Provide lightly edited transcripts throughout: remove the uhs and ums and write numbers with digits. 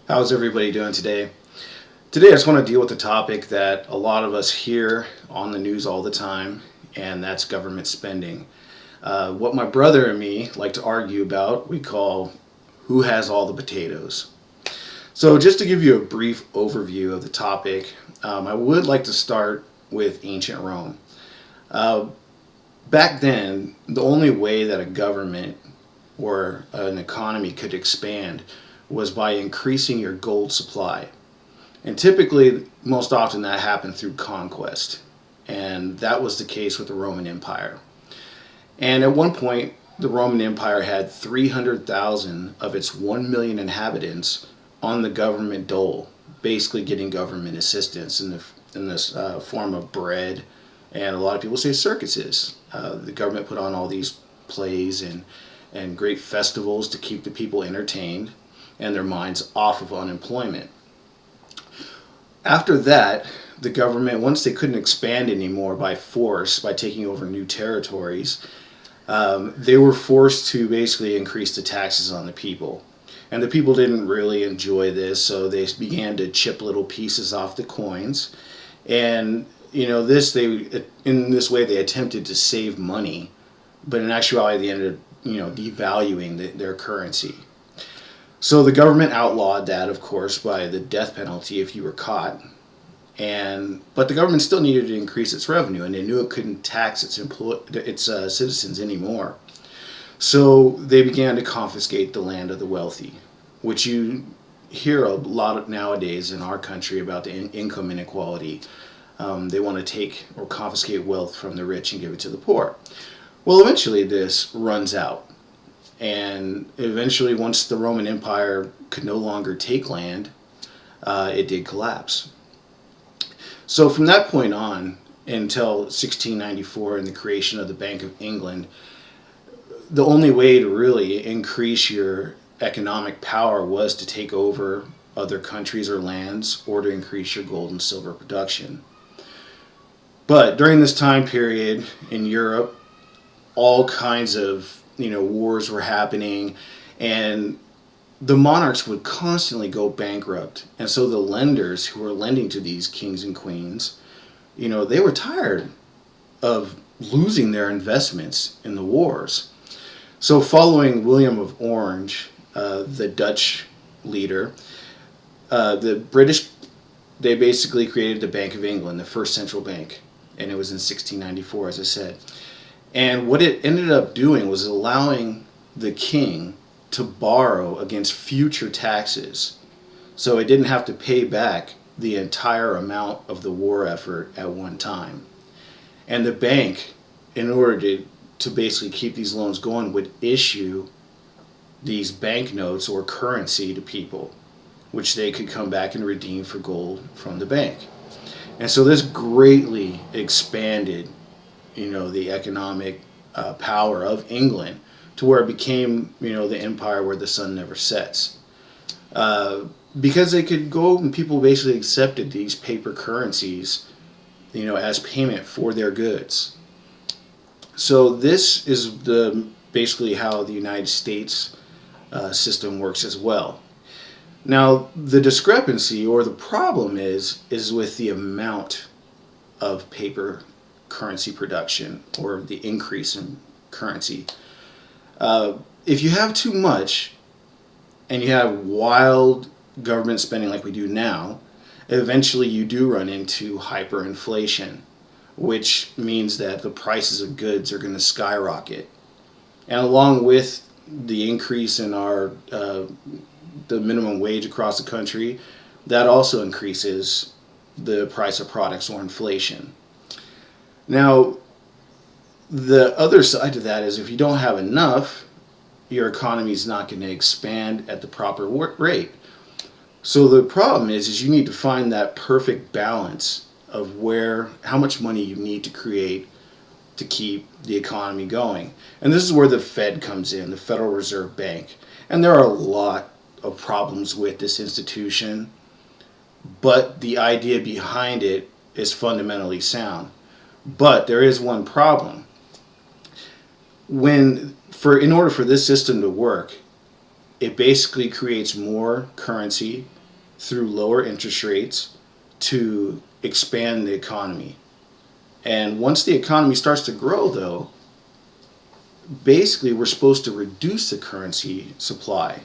How's everybody doing today? Today, I just want to deal with a topic that a lot of us hear on the news all the time, and that's government spending. What my brother and me like to argue about, we call who has all the potatoes. So, just to give you a brief overview of the topic, I would like to start with ancient Rome. Uh, Back then, the only way that a government or an economy could expand was by increasing your gold supply. And typically, most often, that happened through conquest. And that was the case with the Roman Empire. And at one point, the Roman Empire had 300,000 of its 1 million inhabitants on the government dole, basically getting government assistance in this form of bread. And a lot of people say circuses. The government put on all these plays and great festivals to keep the people entertained and their minds off of unemployment. After that, the government, once they couldn't expand anymore by force, by taking over new territories, they were forced to basically increase the taxes on the people. And the people didn't really enjoy this, so they began to chip little pieces off the coins. And in this way they attempted to save money, but in actuality they ended up devaluing their currency. So the government outlawed that, of course, by the death penalty if you were caught. But the government still needed to increase its revenue, and they knew it couldn't tax its citizens anymore. So they began to confiscate the land of the wealthy, which you hear a lot nowadays in our country about the income inequality. They want to take or confiscate wealth from the rich and give it to the poor. Well, eventually this runs out. And eventually, once the Roman Empire could no longer take land, it did collapse. So from that point on until 1694 and the creation of the Bank of England, the only way to really increase your economic power was to take over other countries or lands or to increase your gold and silver production. But during this time period in Europe, all kinds of wars were happening, and the monarchs would constantly go bankrupt. And so the lenders who were lending to these kings and queens, they were tired of losing their investments in the wars. So following William of Orange, the Dutch leader, the British, they basically created the Bank of England, the first central bank, and it was in 1694, as I said. And what it ended up doing was allowing the king to borrow against future taxes. So it didn't have to pay back the entire amount of the war effort at one time. And the bank, in order to basically keep these loans going, would issue these banknotes or currency to people, which they could come back and redeem for gold from the bank. And so this greatly expanded the economic power of England to where it became, the empire where the sun never sets. Because they could go and people basically accepted these paper currencies, as payment for their goods. So this is basically how the United States system works as well. Now, the discrepancy or the problem is with the amount of paper currency production or the increase in currency. If you have too much and you have wild government spending like we do now, eventually you do run into hyperinflation, which means that the prices of goods are going to skyrocket. And along with the increase in the minimum wage across the country, that also increases the price of products or inflation. Now, the other side to that is if you don't have enough, your economy is not going to expand at the proper rate. So the problem is you need to find that perfect balance of how much money you need to create to keep the economy going. And this is where the Fed comes in, the Federal Reserve Bank. And there are a lot of problems with this institution, but the idea behind it is fundamentally sound. But there is one problem. In order for this system to work, it basically creates more currency through lower interest rates to expand the economy. And once the economy starts to grow, though, basically we're supposed to reduce the currency supply.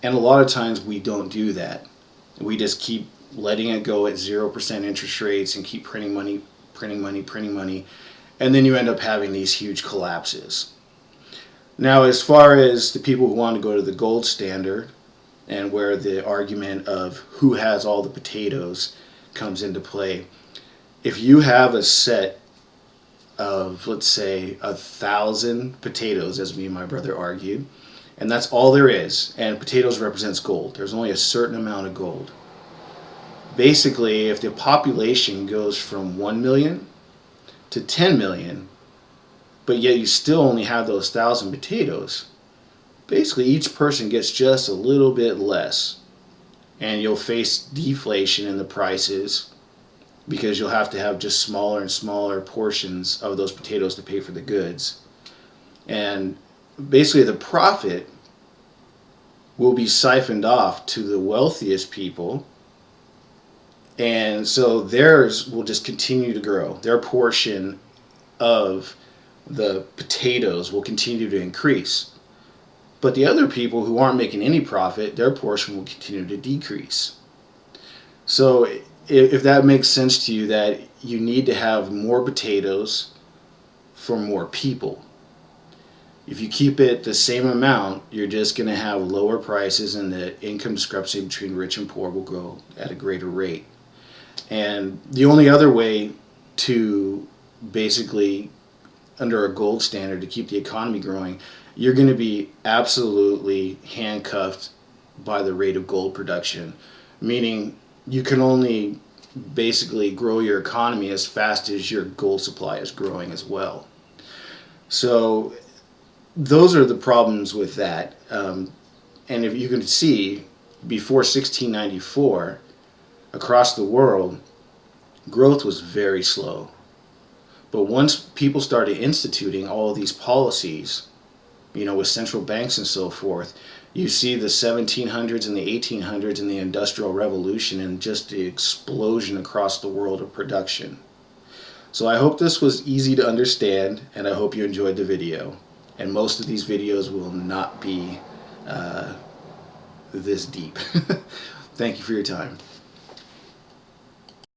And a lot of times we don't do that. We just keep letting it go at 0% interest rates and keep printing money, printing money, printing money. And then you end up having these huge collapses. Now, as far as the people who want to go to the gold standard, and where the argument of who has all the potatoes comes into play, if you have a set of, let's say, 1,000 potatoes, as me and my brother argued, and that's all there is, and potatoes represents gold. There's only a certain amount of gold. Basically, if the population goes from 1 million to 10 million, but yet you still only have those 1,000 potatoes, basically each person gets just a little bit less. And you'll face deflation in the prices because you'll have to have just smaller and smaller portions of those potatoes to pay for the goods. And basically the profit will be siphoned off to the wealthiest people, and so theirs will just continue to grow. Their portion of the potatoes will continue to increase. But the other people who aren't making any profit, their portion will continue to decrease. So if that makes sense to you, that you need to have more potatoes for more people. If you keep it the same amount, you're just going to have lower prices, and the income discrepancy between rich and poor will grow at a greater rate. And the only other way to basically, under a gold standard, to keep the economy growing, you're going to be absolutely handcuffed by the rate of gold production, meaning you can only basically grow your economy as fast as your gold supply is growing as well. So those are the problems with that. And if you can see, before 1694, across the world, growth was very slow. But once people started instituting all of these policies, with central banks and so forth, you see the 1700s and the 1800s and the Industrial Revolution and just the explosion across the world of production. So I hope this was easy to understand, and I hope you enjoyed the video. And most of these videos will not be this deep. Thank you for your time.